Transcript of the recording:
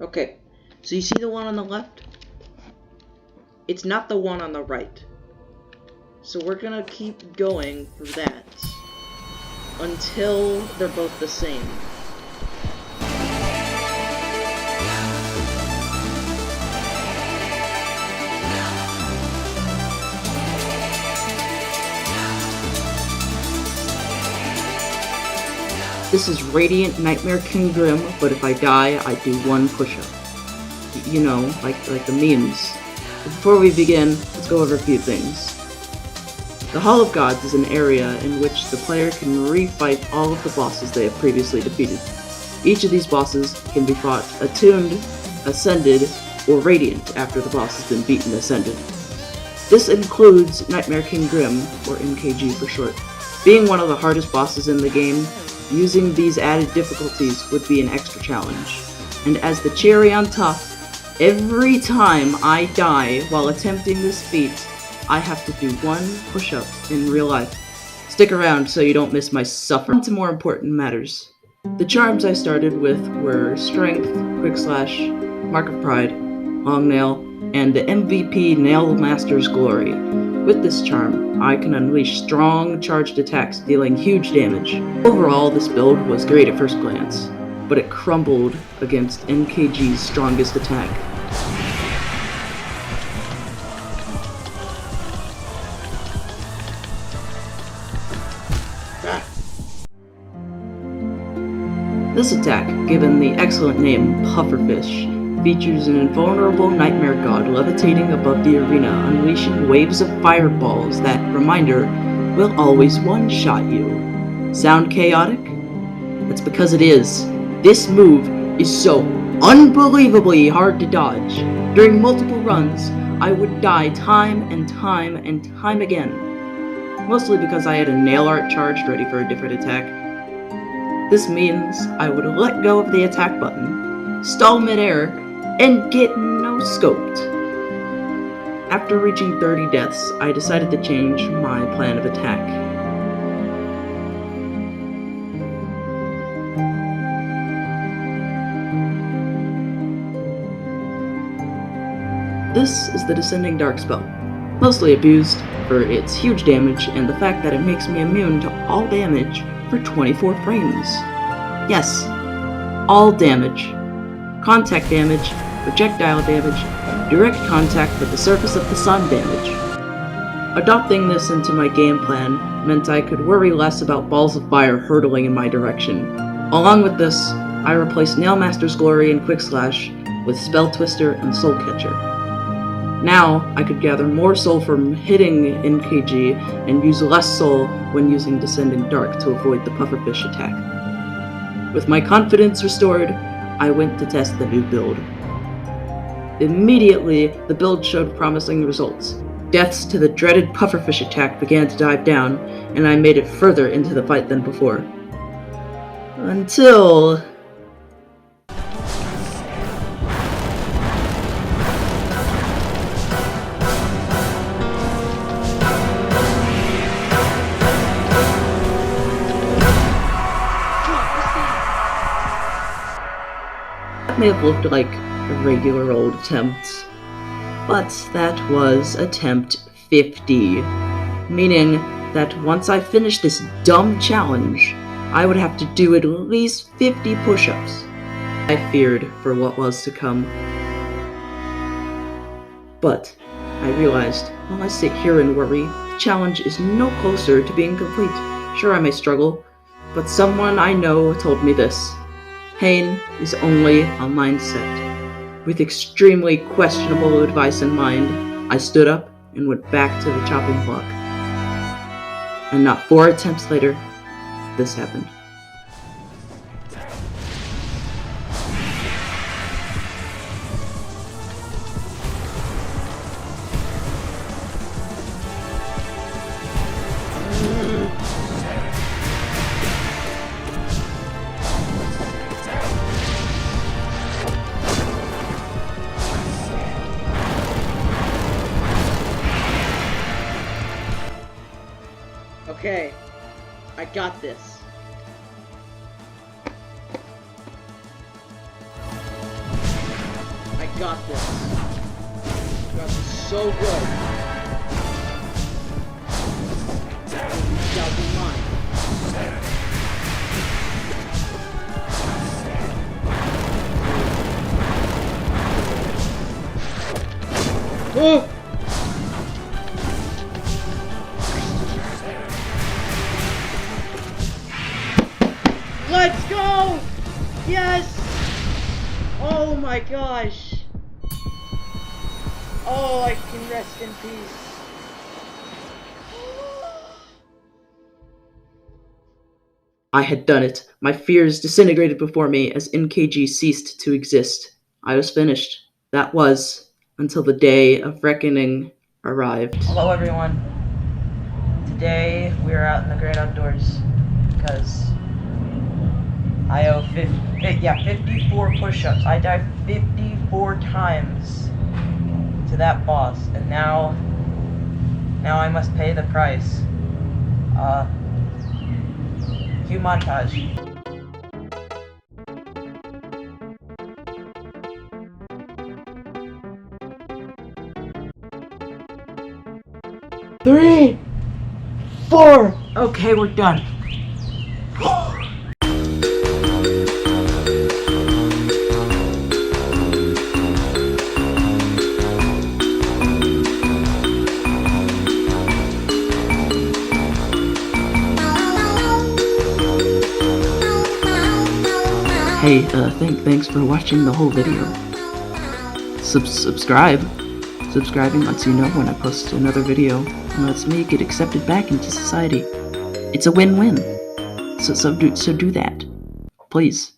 Okay, so you see the one on the left? It's not the one on the right. So we're gonna keep going for that until they're both the same. This is Radiant Nightmare King Grim, but if I die, I do one push-up. You know, like the memes. But before we begin, let's go over a few things. The Hall of Gods is an area in which the player can refight all of the bosses they have previously defeated. Each of these bosses can be fought attuned, ascended, or radiant after the boss has been beaten ascended. This includes Nightmare King Grim, or NKG for short. Being one of the hardest bosses in the game, using these added difficulties would be an extra challenge. And as the cherry on top, every time I die while attempting this feat, I have to do one push-up in real life. Stick around so you don't miss my suffering. On to more important matters. The charms I started with were Strength, Quick Slash, Mark of Pride, Long Nail, and the MVP Nail Master's Glory. With this charm, I can unleash strong charged attacks dealing huge damage. Overall, this build was great at first glance, but it crumbled against NKG's strongest attack. This attack, given the excellent name Pufferfish, features an invulnerable nightmare god levitating above the arena, unleashing waves of fireballs that, reminder, will always one-shot you. Sound chaotic? That's because it is. This move is so unbelievably hard to dodge. During multiple runs, I would die time and time and time again. Mostly because I had a nail art charged ready for a different attack. This means I would let go of the attack button, stall midair, and get no-scoped. After reaching 30 deaths, I decided to change my plan of attack. This is the Descending Dark spell, mostly abused for its huge damage and the fact that it makes me immune to all damage for 24 frames. Yes, all damage. Contact damage, projectile damage, direct contact with the surface of the sun damage. Adopting this into my game plan meant I could worry less about balls of fire hurtling in my direction. Along with this, I replaced Nailmaster's Glory and Quick Slash with Spell Twister and Soul Catcher. Now, I could gather more soul from hitting NKG and use less soul when using Descending Dark to avoid the Pufferfish attack. With my confidence restored, I went to test the new build. Immediately, the build showed promising results. Deaths to the dreaded Pufferfish attack began to dive down, and I made it further into the fight than before. Until... That may have looked like a regular old attempt, but that was attempt 50, meaning that once I finished this dumb challenge, I would have to do at least 50 push-ups. I feared for what was to come. But I realized, while I sit here and worry, the challenge is no closer to being complete. Sure, I may struggle, but someone I know told me this. Pain is only a mindset. With extremely questionable advice in mind, I stood up and went back to the chopping block. And not 4 attempts later, this happened. Okay, I got this. got this. You guys are so good. You shall be mine. Oh! Let's go! Yes! Oh my gosh! Oh, I can rest in peace. I had done it. My fears disintegrated before me as NKG ceased to exist. I was finished. That was until the day of reckoning arrived. Hello everyone. Today we are out in the great outdoors because I owe 54 push-ups. I died 54 times to that boss, and now I must pay the price. Cue montage. Three, 4. Okay, we're done. Hey, thanks for watching the whole video. Subscribing lets you know when I post another video, and lets me get accepted back into society. It's a win-win. So do that, please.